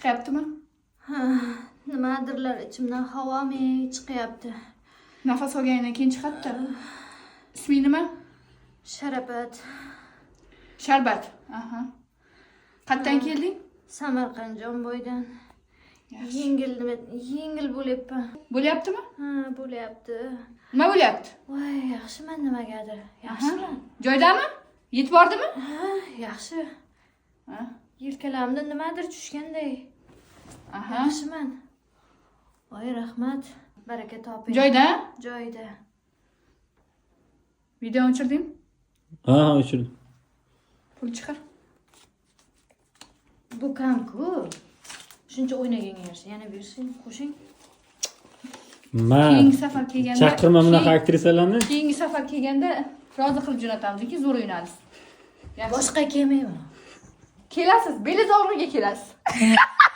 chiqyaptimi? Ha, nimadirlar ichimdan havomi chiqyapti. Nafas olgandan keyin chiqadi. Isming nima? Sharabat. Sharbat. Aha. Qayerdan kelding? Samarqand Jomboydan. Yengil bo'lyapman. Bo'lyaptimi? Ha, bo'lyapti. Nima bo'lyapti? Voy, yaxshiman nimagadir. Yaxshiman. Joydami? Yetib bordimi? Ha, yaxshi. Ha. Yelkalarimda nimadir tushganday. Aha. Yaxshiman. Voy, rahmat. Baraka toping. Joyda? Joyda. Video o'chirdingmi? Ha, o'chirdim. Pul chiqar. Bu kam-ku. Shuncha o'ynaganga yarasha yana berishing, qo'shing. Keyingi safar kelganda Chaqirma bunaqa aktrisalarni. Keyingi safar kelganda rozi qilib jo'natamizki, zo'r o'ynaysiz. Boshqa kelmayman. Kelasiz, Belizorga kelasiz.